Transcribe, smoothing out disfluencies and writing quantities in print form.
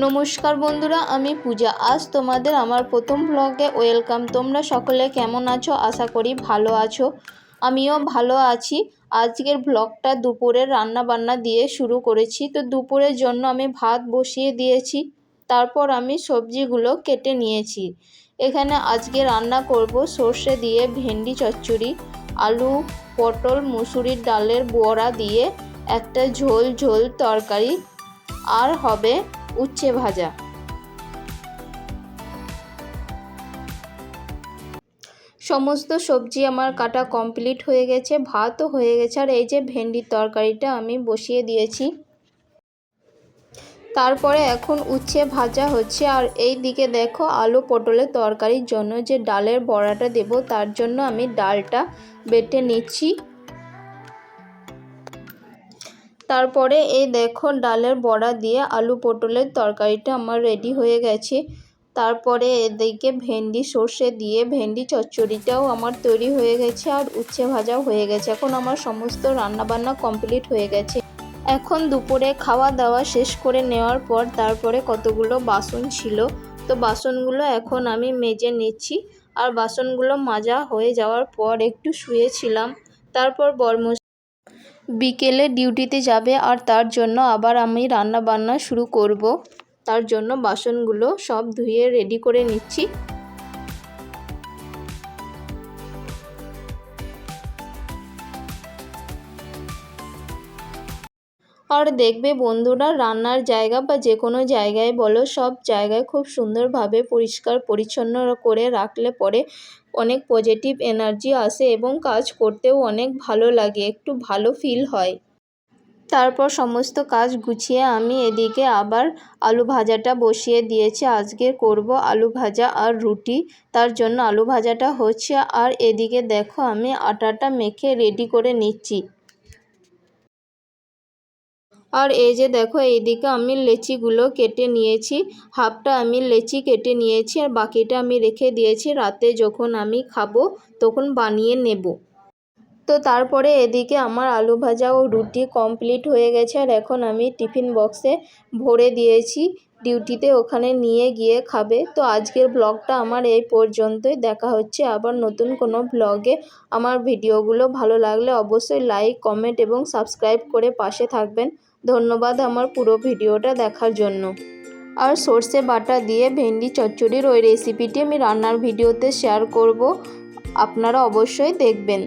নমস্কার বন্ধুরা, আমি পূজা। আজ তোমাদের আমার প্রথম ব্লগে ওয়েলকাম। তোমরা সকলে কেমন আছো? আশা করি ভালো আছো। আমিও ভালো আছি। আজকের ব্লগটা দুপুরের রান্না বান্না দিয়ে শুরু করেছি। তো দুপুরের জন্য আমি ভাত বসিয়ে দিয়েছি, তারপর আমি সবজিগুলো কেটে নিয়েছি। এখানে আজকে রান্না করব সর্ষে দিয়ে ভেন্ডি চচ্চড়ি, আলু পটল মুসুরির ডালের বড়া দিয়ে একটা ঝোল ঝোল তরকারি, আর হবে উচ্ছে ভাজা। সমস্ত সবজি আমার কাটা কমপ্লিট হয়ে গেছে, ভাতও হয়ে গেছে, আর এই যে ভেন্ডির তরকারিটা আমি বসিয়ে দিয়েছি। তারপরে এখন উচ্ছে ভাজা হচ্ছে। আর এই দিকে দেখো, আলু পটলের তরকারির জন্য যে ডালের বড়াটা দেব, তার জন্য আমি ডালটা বেটে নিচ্ছি। তারপরে এই দেখো, ডালের বড়া দিয়ে আলু পটলের তরকারিটা আমার রেডি হয়ে গেছে। তারপরে এদিকে ভেন্ডি সর্ষে দিয়ে ভেন্ডি চচ্চড়িটাও আমার তৈরি হয়ে গেছে, আর উচ্ছে ভাজাও হয়ে গেছে। এখন আমার সমস্ত রান্নাবান্না কমপ্লিট হয়ে গেছে। এখন দুপুরে খাওয়া দাওয়া শেষ করে নেওয়ার পর তারপরে কতগুলো বাসন ছিল, তো বাসনগুলো এখন আমি মেজে নিচ্ছি। আর বাসনগুলো মাজা হয়ে যাওয়ার পর একটু শুয়েছিলাম। তারপর বিকেলে ডিউটিতে যাবে, আর তার জন্য আবার আমি রান্না বান্না শুরু করব। তার জন্য বাসনগুলো সব ধুয়ে রেডি করে নিচ্ছি। আর দেখবে বন্ধুরা, রান্নার জায়গা বা যে কোনো জায়গায় বলো, সব জায়গায় খুব সুন্দরভাবে পরিষ্কার পরিচ্ছন্ন করে রাখলে পরে অনেক পজিটিভ এনার্জি আসে এবং কাজ করতেও অনেক ভালো লাগে, একটু ভালো ফিল হয়। তারপর সমস্ত কাজ গুছিয়ে আমি এদিকে আবার আলু ভাজাটা বসিয়ে দিয়েছি। আজকে করব আলু ভাজা আর রুটি, তার জন্য আলু ভাজাটা হচ্ছে। আর এদিকে দেখো, আমি আটাটা মেখে রেডি করে নিচ্ছি। আর এই যে দেখো, এইদিকে আমি লেচিগুলো কেটে নিয়েছি। হাফটা আমি লেচি কেটে নিয়েছি, আর বাকিটা আমি রেখে দিয়েছি, রাতে যখন আমি খাবো তখন বানিয়ে নেব। তো তারপরে এদিকে আমার আলু ভাজা ও রুটি কমপ্লিট হয়ে গেছে। আর এখন আমি টিফিন বক্সে ভরে দিয়েছি, ডিউটিতে ওখানে নিয়ে গিয়ে খাবে। তো আজকের ব্লগটা আমার এই পর্যন্তই। দেখা হচ্ছে আবার নতুন কোনো ব্লগে। আমার ভিডিওগুলো ভালো লাগলে অবশ্যই লাইক কমেন্ট এবং সাবস্ক্রাইব করে পাশে থাকবেন। ধন্যবাদ আমার পুরো ভিডিওটা দেখার জন্য। আর সর্ষে বাটা দিয়ে ভেন্ডি চচ্চড়ির ওই রেসিপিটি আমি রান্নার ভিডিওতে শেয়ার করব, আপনারা অবশ্যই দেখবেন।